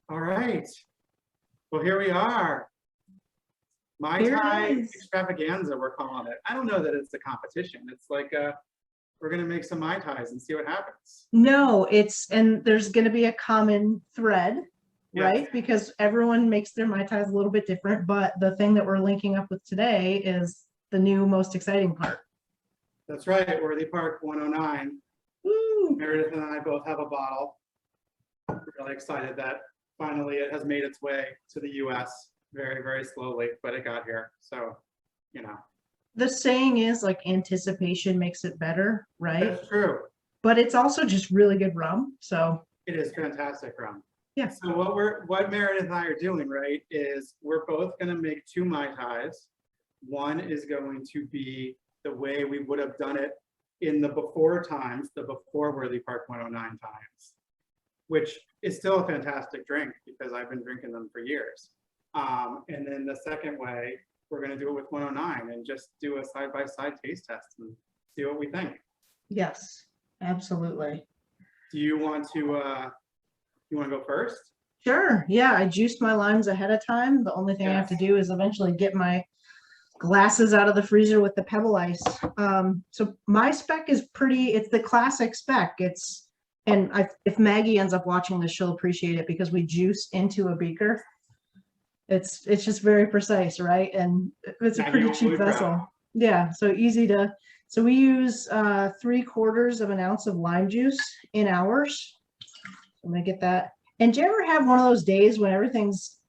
All right. Well, here we are. Mai Here it Tai is. extravaganza, we're calling it. I don't know that it's a competition. It's like we're gonna make some Mai Tais and see what happens. No, and there's going to be a common thread, Yes. right? Because everyone makes their Mai Tais a little bit different, but the thing that we're linking up with today is the new most exciting part. That's right, Worthy Park 109. Woo! Meredith and I both have a bottle. We're really excited that finally it has made its way to the US very, very slowly, but it got here. So, you know. The saying is like anticipation makes it better, right? That's true. But it's also just really good rum. So It is fantastic rum. yeah. So what Meredith and I are doing, right, is we're both going to make two Mai Tais. One is going to be the way we would have done it in the before times, the before Worthy Park 109 times, which is still a fantastic drink because I've been drinking them for years. And then the second way, we're going to do it with 109 and just do a side-by-side taste test and see what we think. Yes, absolutely. Do you want to go first? Sure. Yeah, I juiced my limes ahead of time. The only thing I have to do is eventually get my glasses out of the freezer with the pebble ice. So my spec is it's the classic spec. If Maggie ends up watching this, she'll appreciate it because we juice into a beaker. It's just very precise, right? And it's a pretty cheap vessel. Yeah, so so we use 3/4 of an ounce of lime juice in ours. I'm gonna get that. And do you ever have one of those days when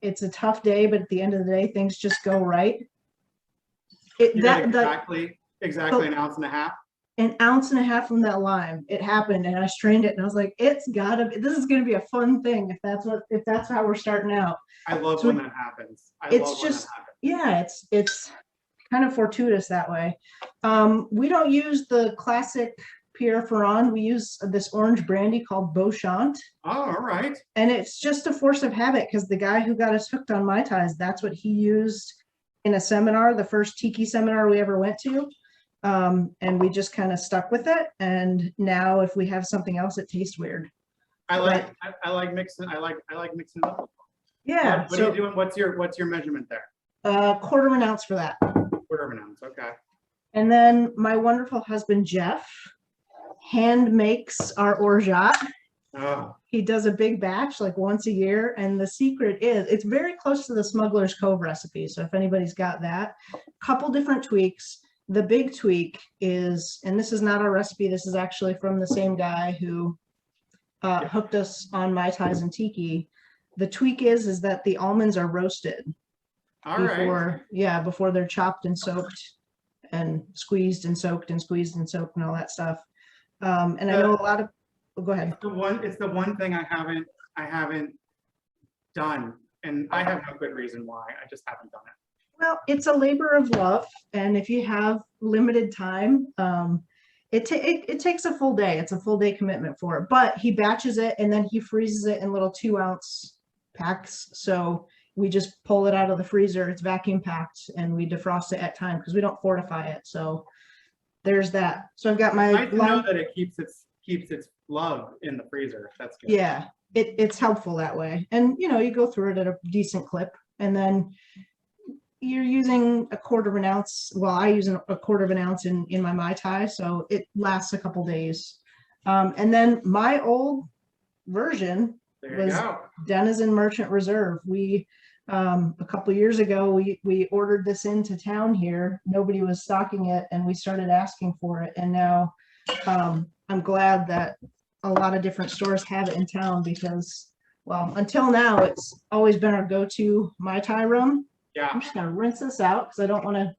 it's a tough day, but at the end of the day, things just go right? Exactly an ounce and a half. An ounce and a half from that lime, it happened, and I strained it, and I was like, this is gonna be a fun thing if that's how we're starting out. I love when that happens. Yeah, it's kind of fortuitous that way. We don't use the classic Pierre Ferrand. We use this orange brandy called Beauchant. Oh, all right. And it's just a force of habit because the guy who got us hooked on Mai Tais, that's what he used in a seminar, the first tiki seminar we ever went to. And we just kind of stuck with it. And now if we have something else, it tastes weird. I like mixing. I like mixing it up. Yeah. What are you doing? What's your measurement there? 1/4 of an ounce for that. 1/4 of an ounce. Okay. And then my wonderful husband, Jeff, hand makes our Orgeat. Oh. He does a big batch like once a year. And the secret is it's very close to the Smuggler's Cove recipe. So if anybody's got that, couple different tweaks. The big tweak is, and this is not our recipe, this is actually from the same guy who hooked us on Mai Tais and Tiki. The tweak is that the almonds are roasted before they're chopped and soaked and squeezed and soaked and squeezed and soaked and all that stuff. And I know a lot of, go ahead. It's the one thing I haven't done, and I have no good reason why. I just haven't done it. Well, it's a labor of love, and if you have limited time, it takes a full day. It's a full day commitment for it. But he batches it and then he freezes it in little 2-ounce packs. So we just pull it out of the freezer. It's vacuum packed, and we defrost it at time because we don't fortify it. So there's that. So I've got my. I know that it keeps its love in the freezer. That's good. Yeah, it's helpful that way, and you go through it at a decent clip, and then you're using 1/4 of an ounce. Well, I use 1/4 of an ounce in my Mai Tai, so it lasts a couple days. And then my old version was Denizen Merchant Reserve. We a couple years ago we ordered this into town here. Nobody was stocking it, and we started asking for it. And now I'm glad that a lot of different stores have it in town because, well, until now it's always been our go-to Mai Tai rum. Yeah. I'm just gonna rinse this out because I don't want to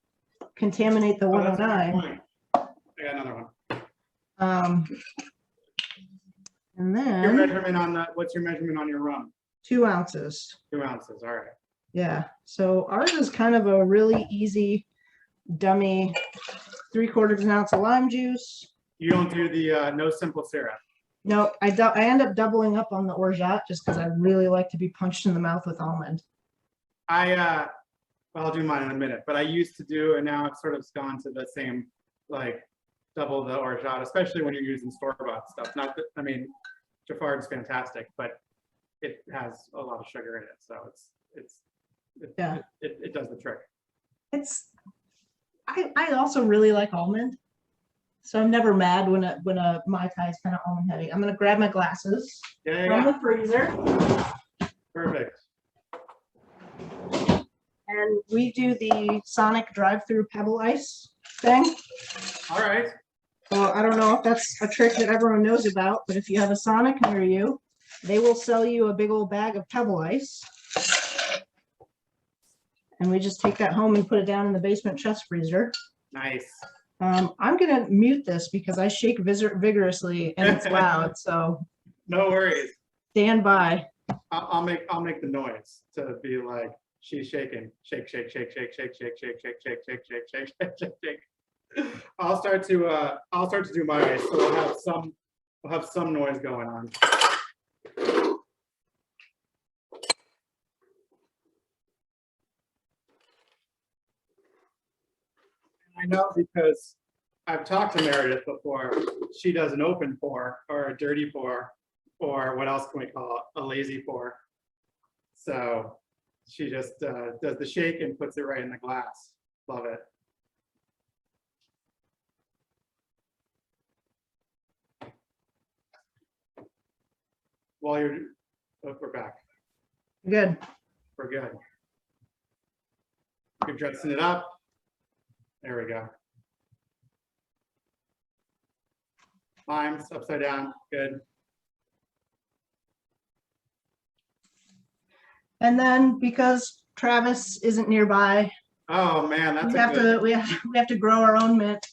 contaminate the 109. I got another one. And then what's your measurement on your rum? 2 ounces. 2 ounces. All right. Yeah. So ours is kind of a really easy, dummy 3/4 of an ounce of lime juice. You don't do the no simple syrup. No, I end up doubling up on the Orgeat just because I really like to be punched in the mouth with almond. I'll do mine in a minute, but I used to do, and now I've sort of gone to the same, like double the Orgeat, especially when you're using store-bought stuff. Not that, I mean, Giffard's fantastic, but it has a lot of sugar in it. So Yeah. it does the trick. I also really like almond. So I'm never mad when a Mai Tai is kind of almond heavy. I'm gonna grab my glasses from the freezer. Perfect. And we do the Sonic drive-through pebble ice thing. All right. So I don't know if that's a trick that everyone knows about, but if you have a Sonic near you, they will sell you a big old bag of pebble ice. And we just take that home and put it down in the basement chest freezer. Nice. I'm gonna mute this because I shake vigorously and it's loud, so. No worries. Stand by. I'll make the noise to be like she's shaking. Shake, shake, shake, shake, shake, shake, shake, shake, shake, shake, shake, shake, shake, shake, shake. I'll start to do my ice, so we'll have some noise going on. I know because I've talked to Meredith before. She does an open pour or a dirty pour, or what else can we call it? A lazy pour. So she just does the shake and puts it right in the glass. Love it. While you're, oh, we're back. Good. We're good. You're dressing it up. There we go. Limes upside down. Good. And then because Travis isn't nearby, Oh man, that's we have to grow our own mint.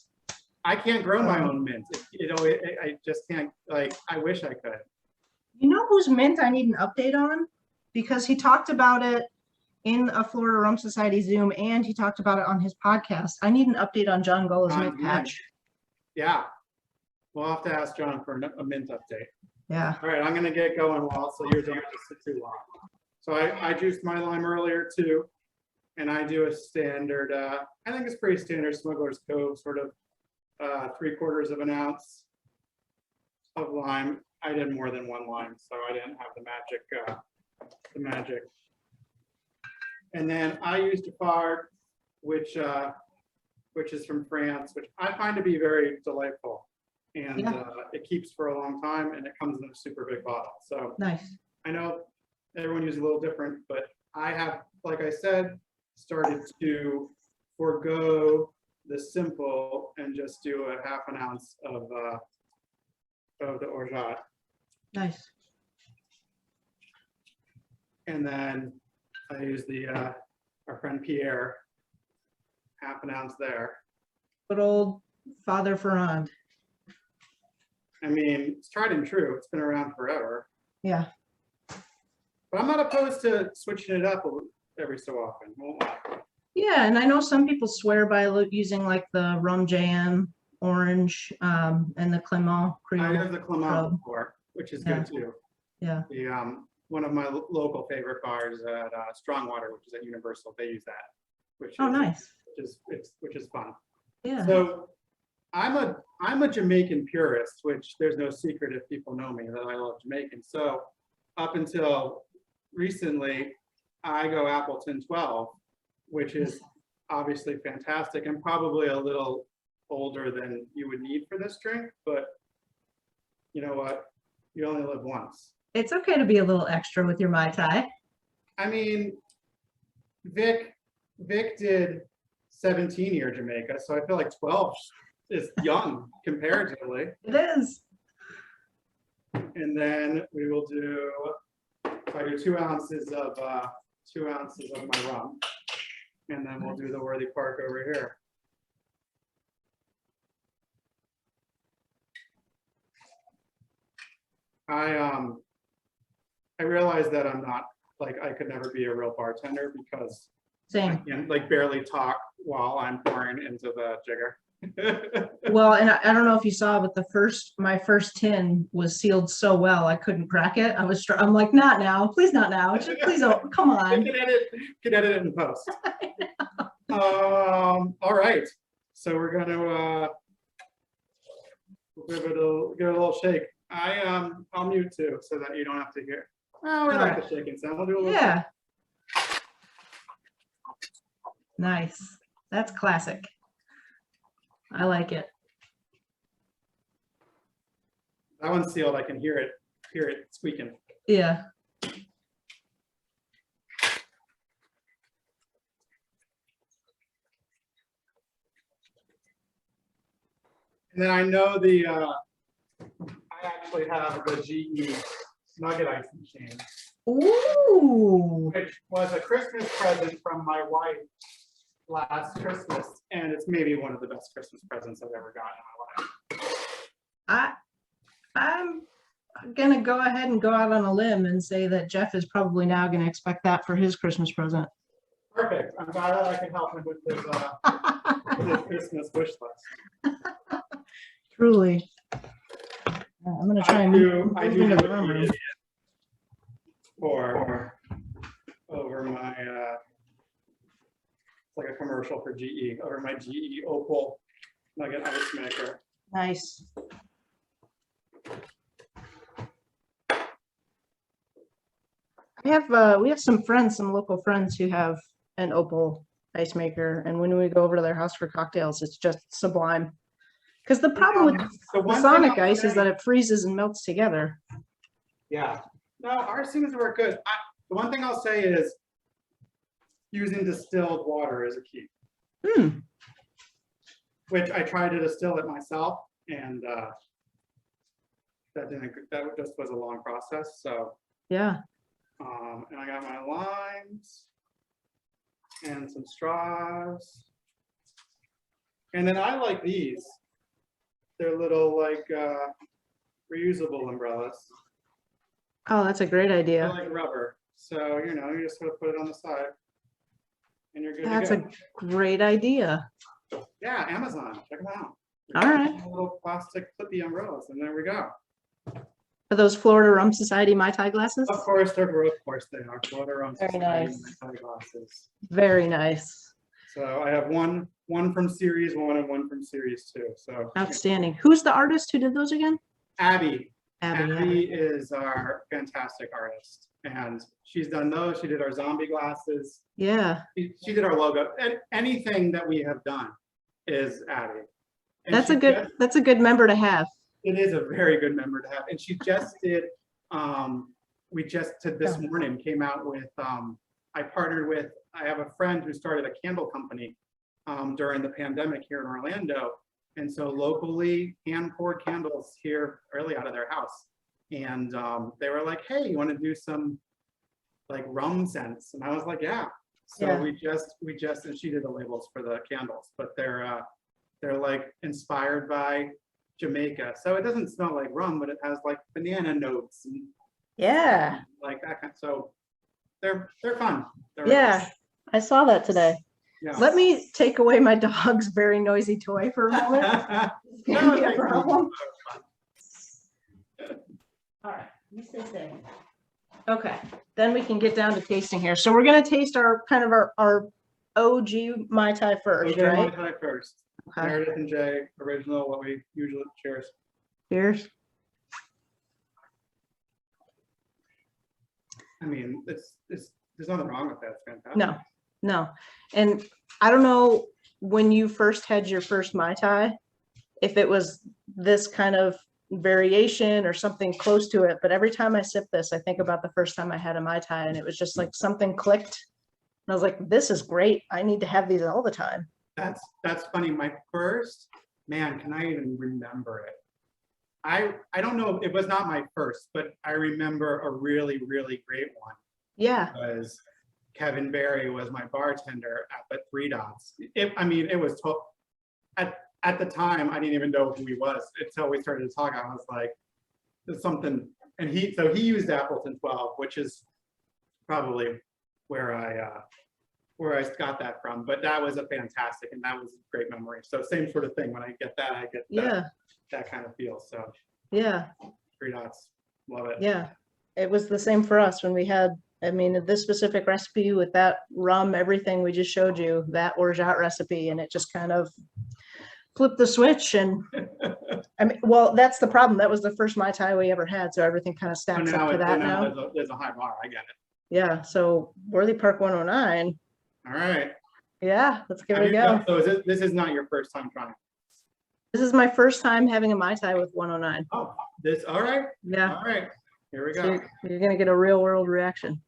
I can't grow my own mint. You know, I just can't. Like, I wish I could. You know whose mint I need an update on? Because he talked about it in a Florida Rum Society Zoom, and he talked about it on his podcast. I need an update on John Gulla's mint patch. Yeah, we'll have to ask John for a mint update. Yeah. All right, I'm gonna get going while so yours don't just sit too long. So I juiced my lime earlier too, and I do a standard. I think it's pretty standard Smuggler's Cove, sort of 3/4 of an ounce of lime. I did more than one lime, so I didn't have the magic. And then I use Giffard, which is from France, which I find to be very delightful, and it keeps for a long time, and it comes in a super big bottle. So nice. I know everyone uses a little different, but I have, like I said, started to forego the simple and just do a 1/2 ounce of the Orgeat. Nice. And then I use our friend Pierre, 1/2 ounce there. Good old Father Ferrand. I mean, it's tried and true. It's been around forever. Yeah. But I'm not opposed to switching it up every so often. Won't lie. Yeah, and I know some people swear by using like the rum jam, orange, and the Clement Creole. I have the Clement before, which is good too. Yeah. The one of my local favorite bars at Strongwater, which is at Universal, they use that. Which is, nice. Which is fun. Yeah. So I'm a Jamaican purist, which there's no secret if people know me that I love Jamaican. So up until recently, I go Appleton 12, which is obviously fantastic and probably a little older than you would need for this drink, but you know what? You only live once. It's okay to be a little extra with your Mai Tai. I mean, Vic did 17-year Jamaica, so I feel like 12 is young comparatively. It is. And then we will do, I do 2 ounces of my rum, and then we'll do the Worthy Park over here. I realize that I'm not, like, I could never be a real bartender because Same. I can like barely talk while I'm pouring into the jigger. Well, and I don't know if you saw, but my first tin was sealed so well I couldn't crack it. I'm like, not now, please, not now. Just please, come on. Can edit it in post. All right, so we're gonna give it a little shake. I'll mute too, so that you don't have to hear. Oh, we All like right. the shaking sound. We'll do a little. Yeah. Nice. That's classic. I like it. That one's sealed. I can hear it squeaking. Yeah. And then I know I actually have the GE nugget ice machine, Ooh. which was a Christmas present from my wife last Christmas, and it's maybe one of the best Christmas presents I've ever gotten in my life. I'm gonna go ahead and go out on a limb and say that Jeff is probably now gonna expect that for his Christmas present. Perfect. I'm glad that I can help him with his Christmas wish list. Truly. I'm gonna try and move into the rum room. For over my it's like a commercial for GE, over my GE Opal nugget ice maker. Nice. We have some friends, some local friends who have an Opal ice maker, and when we go over to their house for cocktails, it's just sublime. Because the problem with the Sonic ice is that it freezes and melts together. Yeah, no, ours seems to work good. The one thing I'll say is using distilled water is a key. Which I tried to distill it myself, and that just was a long process. So yeah. And I got my limes and some straws, and then I like these. They're little like reusable umbrellas. Oh, that's a great idea. They're like rubber, so you know, you just sort of put it on the side, and you're good That's to go. a great idea. Yeah, Amazon, check them out. All right. Little plastic clippy umbrellas, and there we go. Are those Florida Rum Society Mai Tai glasses? Of course, they are. Florida Rum Very Society nice. Mai Tai glasses. Very nice. So I have one from series 1 and one from series 2. So Outstanding. Who's the artist who did those again? Abby. Abby. Abby is our fantastic artist, and she's done those. She did our zombie glasses. Yeah. She did our logo, and anything that we have done is Abby. And That's a good member to have. It is a very good member to have, and she just did. We just this morning came out with. I partnered with. I have a friend who started a candle company during the pandemic here in Orlando, and so locally hand poured candles here early out of their house, and they were like, "Hey, you want to do some like rum scents?" And I was like, "Yeah." So Yeah. we just and she did the labels for the candles, but they're like inspired by Jamaica, so it doesn't smell like rum, but it has like banana notes and Yeah. like that kind. So they're fun. Yeah. I saw that today. Yeah. Let me take away my dog's very noisy toy for a moment. It's gonna be a problem. All right, you stay safe. Okay, then we can get down to tasting here. So we're gonna taste our OG Mai Tai first, Okay, Mai right? Tai first. Okay. Meredith and Jay, original, what we usually cheers. Cheers. I mean, there's nothing wrong with that. It's fantastic. No. And I don't know when you first had your first Mai Tai, if it was this kind of variation or something close to it, but every time I sip this, I think about the first time I had a Mai Tai, and it was just like something clicked. And I was like, this is great. I need to have these all the time. That's funny. My first, man, can I even remember it? I don't know. It was not my first, but I remember a really, really great one. Yeah. Because Kevin Barry was my bartender at the Three Dots. It was at the time, I didn't even know who he was until we started to talk. I was like, there's something, and he used Appleton 12, which is probably where I got that from. But that was a fantastic, and that was a great memory. So same sort of thing. When I get that, I get that kind of feel. So yeah. Three Dots, love it. Yeah, it was the same for us when we had. I mean, this specific recipe with that rum, everything we just showed you, that Orgeat recipe, and it just kind of flip the switch. And I mean, well, that's the problem. That was the first Mai Tai we ever had. So everything kind of stacks up to that now. There's a high bar. I get it. Yeah. So Worthy Park 109. All right. Yeah, let's give it a go. So this is not your first time trying? This is my first time having a Mai Tai with 109. Oh, all right. Yeah. All right. Here we go. So you're going to get a real world reaction.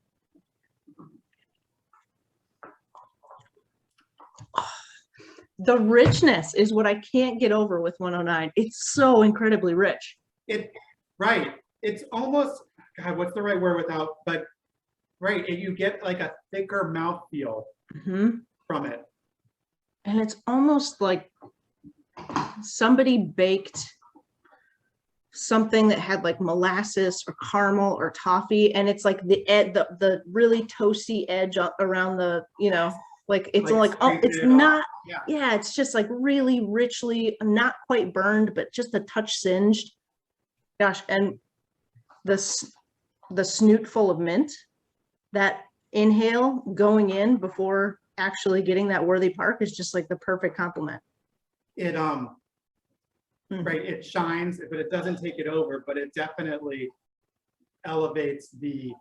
The richness is what I can't get over with 109. It's so incredibly rich. Right. It's almost, God, what's the right word without, but right. You get like a thicker mouthfeel from it. And it's almost like somebody baked something that had like molasses or caramel or toffee, and it's like the really toasty edge around the, you know, like it's like oh, it's not, yeah, it's just like really richly, not quite burned, but just a touch singed. Gosh, and the snoot full of mint, that inhale going in before actually getting that Worthy Park is just like the perfect compliment. It right, it shines, but it doesn't take it over, but it definitely elevates the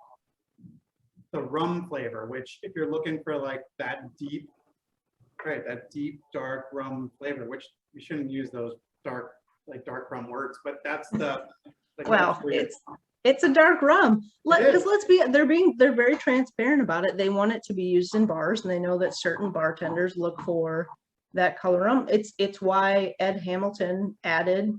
rum flavor, which if you're looking for like that deep, right, that deep dark rum flavor, which you shouldn't use those dark rum words, but that's the like, well, it's a dark rum. Because they're very transparent about it. They want it to be used in bars, and they know that certain bartenders look for that color rum. It's why Ed Hamilton added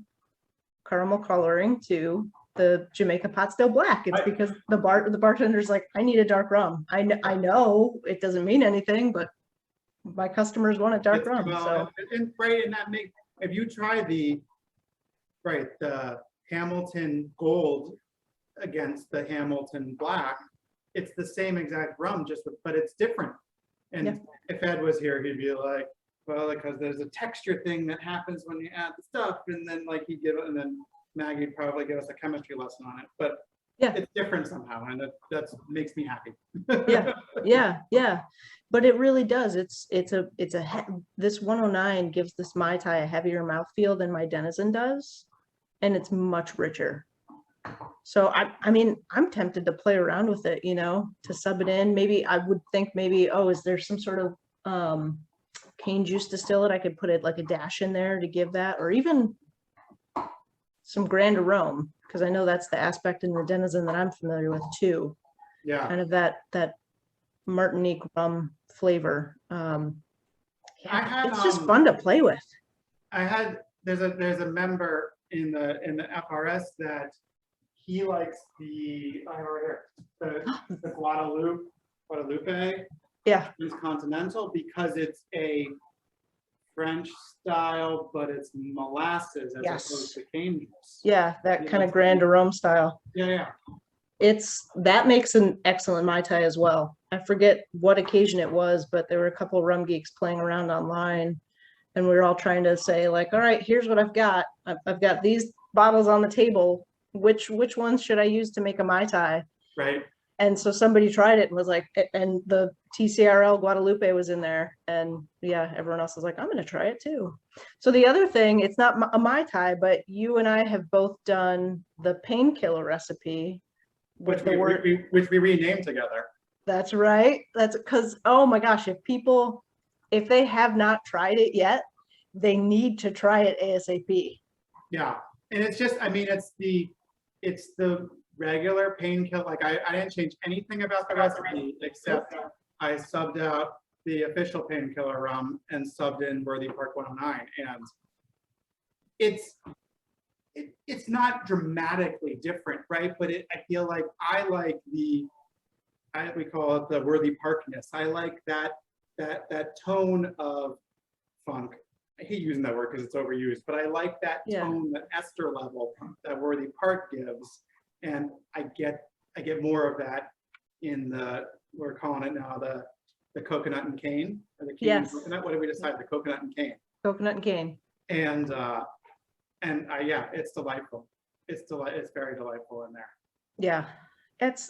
caramel coloring to the Jamaica Pot Still Black. It's because the bartender's like, I need a dark rum. I know it doesn't mean anything, but my customers want a dark rum. So and that makes, if you try the Hamilton Gold against the Hamilton Black, it's the same exact rum, but it's different. And if Ed was here, he'd be like, well, because there's a texture thing that happens when you add the stuff, and then like and then Maggie would probably give us a chemistry lesson on it, but it's different somehow, and that makes me happy. yeah. But it really does. This 109 gives this Mai Tai a heavier mouthfeel than my Denizen does, and it's much richer. So I mean, I'm tempted to play around with it, you know, to sub it in. Maybe I would think is there some sort of cane juice distillate? I could put it like a dash in there to give that, or even some Grand Arome, because I know that's the aspect in the Denizen that I'm familiar with too. Yeah, kind of that Martinique rum flavor. It's just fun to play with. There's a member in the FRS that he likes the Guadalupe. Yeah, it's continental because it's a French style, but it's molasses as opposed to cane juice. Yeah, that kind of Grand Arome style. Yeah. That makes an excellent Mai Tai as well. I forget what occasion it was, but there were a couple of rum geeks playing around online, and we were all trying to say like, all right, here's what I've got. I've got these bottles on the table. Which ones should I use to make a Mai Tai? Right. And so somebody tried it and was like, and the TCRL Guadalupe was in there, and everyone else was like, I'm going to try it too. So the other thing, it's not a Mai Tai, but you and I have both done the painkiller recipe, which we renamed together. That's right. That's because, oh my gosh, if they have not tried it yet, they need to try it ASAP. Yeah, and it's just, I mean, it's the regular painkiller. Like I didn't change anything about the recipe except I subbed out the official painkiller rum and subbed in Worthy Park 109, and it's not dramatically different, right? But I feel like I like we call it the Worthy Parkness. I like that tone of funk. I hate using that word because it's overused, but I like that tone, that ester level that Worthy Park gives. And I get more of that in we're calling it now the coconut and cane, or the cane and coconut. What did we decide? The coconut and cane. Coconut and cane. And it's delightful. It's very delightful in there. Yeah,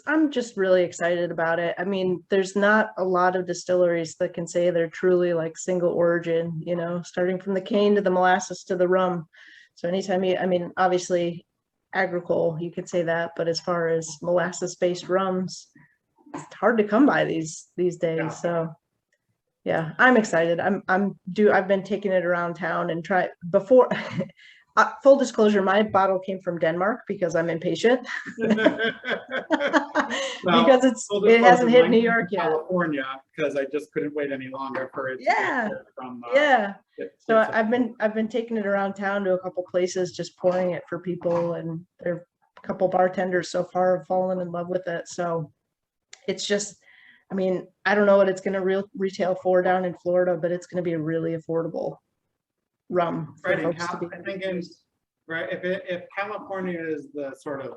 I'm just really excited about it. I mean, there's not a lot of distilleries that can say they're truly like single origin, you know, starting from the cane to the molasses to the rum. So anytime I mean, obviously agricole, you could say that, but as far as molasses-based rums, it's hard to come by these days. Yeah. So yeah, I'm excited. I've been taking it around town and try before. Full disclosure, my bottle came from Denmark because I'm impatient. Well, because it hasn't hit New York yet. California, because I just couldn't wait any longer for it. Yeah. To get from, So I've been taking it around town to a couple places, just pouring it for people, and there are a couple bartenders so far have fallen in love with it. So it's just, I mean, I don't know what it's going to retail for down in Florida, but it's going to be a really affordable rum for right. folks to be. I'm thinking, right, if California is the sort of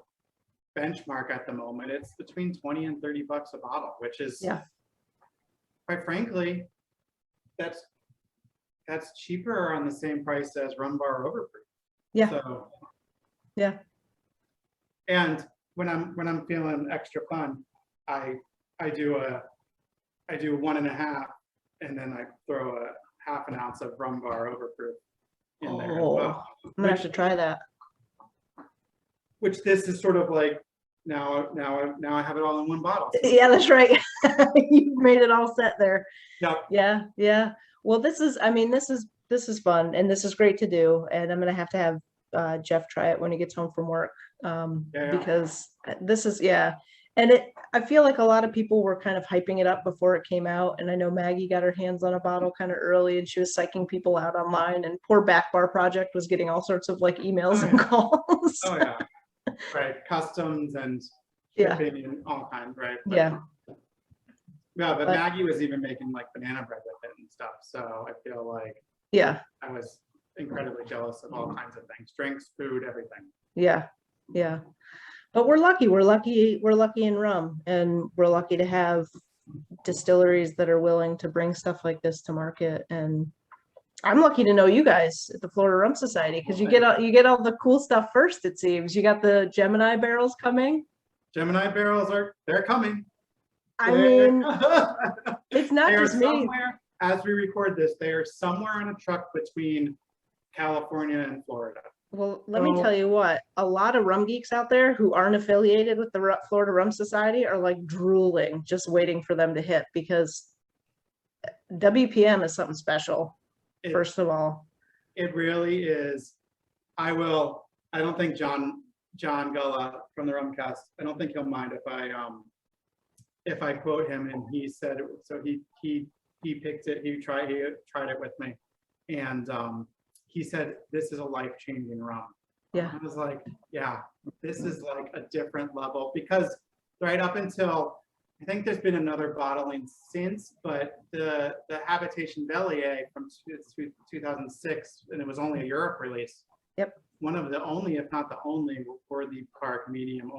benchmark at the moment, it's between 20 and 30 bucks a bottle, which is, quite frankly, that's cheaper or on the same price as rum bar overproof. Yeah. So yeah. And when I'm feeling extra fun, I do 1.5, and then I throw a half an ounce of rum bar overproof in there as well. I'm gonna have to try that. Which this is sort of like now I have it all in one bottle. Yeah, that's right. You've made it all set there. Yeah. Yeah. Well, this is fun, and this is great to do. And I'm gonna have to have Jeff try it when he gets home from work. Because this is, and I feel like a lot of people were kind of hyping it up before it came out. And I know Maggie got her hands on a bottle kind of early, and she was psyching people out online, and poor Back Bar Project was getting all sorts of like emails and calls. Oh yeah. Right. Customs and shipping and all kinds, right? But, but Maggie was even making like banana bread with it and stuff. So I feel like I was incredibly jealous of all kinds of things, drinks, food, everything. Yeah. But we're lucky in rum, and we're lucky to have distilleries that are willing to bring stuff like this to market. And I'm lucky to know you guys at the Florida Rum Society, because you get all the cool stuff first, it seems. You got the Gemini barrels coming. Gemini barrels they're coming. I mean, it's not just me. As we record this, they are somewhere on a truck between California and Florida. Well, let me tell you what, a lot of rum geeks out there who aren't affiliated with the Florida Rum Society are like drooling, just waiting for them to hit, because WPM is something special. First of all, it really is. I don't think John Gulla from the Rumcast, I don't think he'll mind if I quote him, and he said, so he picked it, he tried it with me, and he said, this is a life-changing rum. Yeah. I was like, yeah, this is like a different level, because right up until, I think there's been another bottling since, but the Habitation Bellier from 2006, and it was only a Europe release. Yep. One of the only, if not the only, for the Park Medium,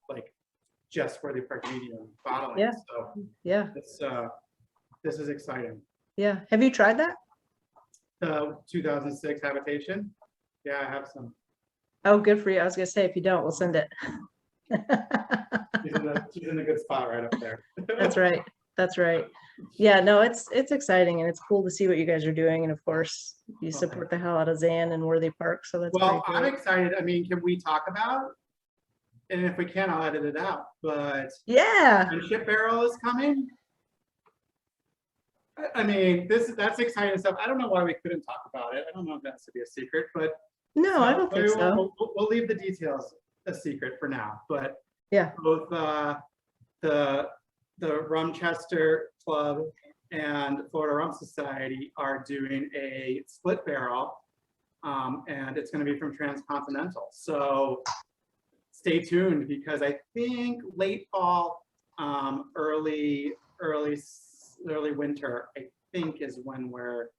like just for the Park Medium bottling. Yeah. So yeah, this is exciting. Yeah. Have you tried that? 2006 Habitation. Yeah, I have some. Oh, good for you. I was gonna say, if you don't, we'll send it. She's in a good spot right up there. That's right. Yeah, no, it's exciting, and it's cool to see what you guys are doing, and of course you support the hell out of Zan and Worthy Park, so that's I'm excited. I mean, can we talk about, and if we can, I'll edit it out, but yeah, Friendship Barrel is coming. I mean, that's exciting stuff. I don't know why we couldn't talk about it. I don't know if that's to be a secret, but no, I don't think so. We'll leave the details a secret for now, but yeah, both the Rumchester Club and Florida Rum Society are doing a split barrel, and it's going to be from Transcontinental. So stay tuned, because I think late fall, early winter, I think, is when we're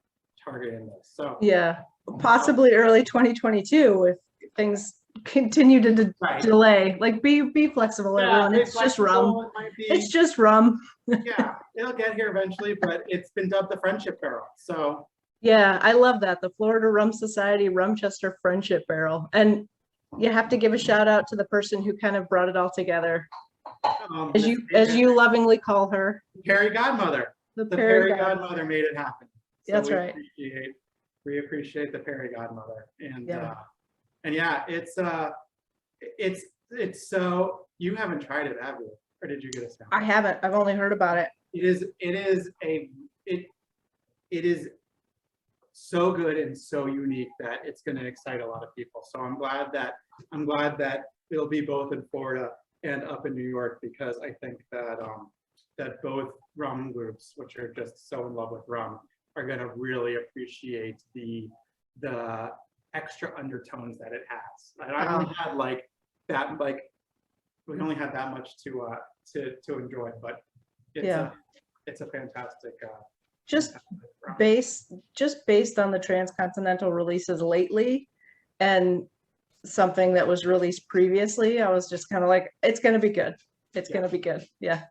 targeting this. So yeah, possibly early 2022 if things continue to delay. Like, be flexible, everyone. It's just rum. It's just rum. Yeah, it'll get here eventually, but it's been dubbed the Friendship Barrel. So yeah, I love that, the Florida Rum Society Rumchester Friendship Barrel. And you have to give a shout out to the person who kind of brought it all together. As you lovingly call her. Perry Godmother. The The Perry Perry Godmother. Godmother made it happen. So That's we right. We appreciate the Perry Godmother. Yeah. And yeah, it's so, you haven't tried it, have you? Or did you get a sample? I haven't. I've only heard about it. It is so good and so unique that it's going to excite a lot of people. So I'm glad that it'll be both in Florida and up in New York, because I think that that both rum groups, which are just so in love with rum, are going to really appreciate the extra undertones that it has. And I only had we only had that much to enjoy, but it's a fantastic. Just rum. based on the transcontinental releases lately, and something that was released previously, I was just kind of like, it's going to be good. It's going to be good. Yeah.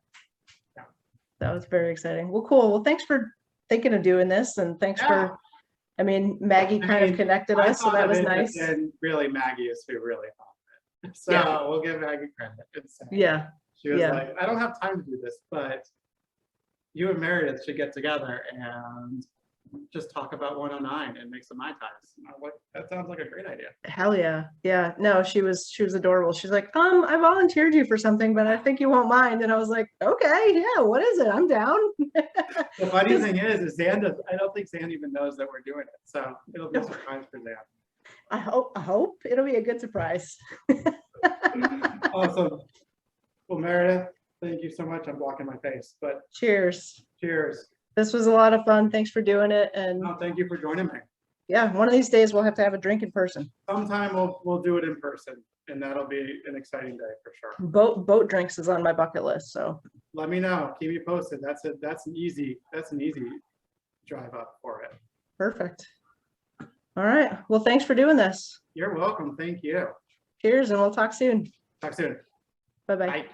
That was very exciting. Well, cool. Well, thanks for thinking of doing this, and thanks for, I mean, Maggie kind of connected us, so that was nice. And really, Maggie is who really thought of it. So we'll give Maggie credit. Yeah. She was like, I don't have time to do this, but you and Meredith should get together and just talk about 109 and make some Mai Tais. And I'm like, that sounds like a great idea. Hell yeah. Yeah. No, she was adorable. She's like, I volunteered you for something, but I think you won't mind. And I was like, okay, yeah, what is it? I'm down. The funny thing is Zan I don't think Zan even knows that we're doing it. So it'll be a surprise for Zan. I hope it'll be a good surprise. Awesome. Well, Meredith, thank you so much. I'm blocking my face, but cheers. Cheers. This was a lot of fun. Thanks for doing it. And no, thank you for joining me. Yeah, one of these days we'll have to have a drink in person. Sometime we'll do it in person, and that'll be an exciting day for sure. Boat drinks is on my bucket list, so let me know. Keep me posted. That's an easy drive up for it. Perfect. All right. Well, thanks for doing this. You're welcome. Thank you. Cheers, and we'll talk soon. Talk soon. Bye-bye. Bye.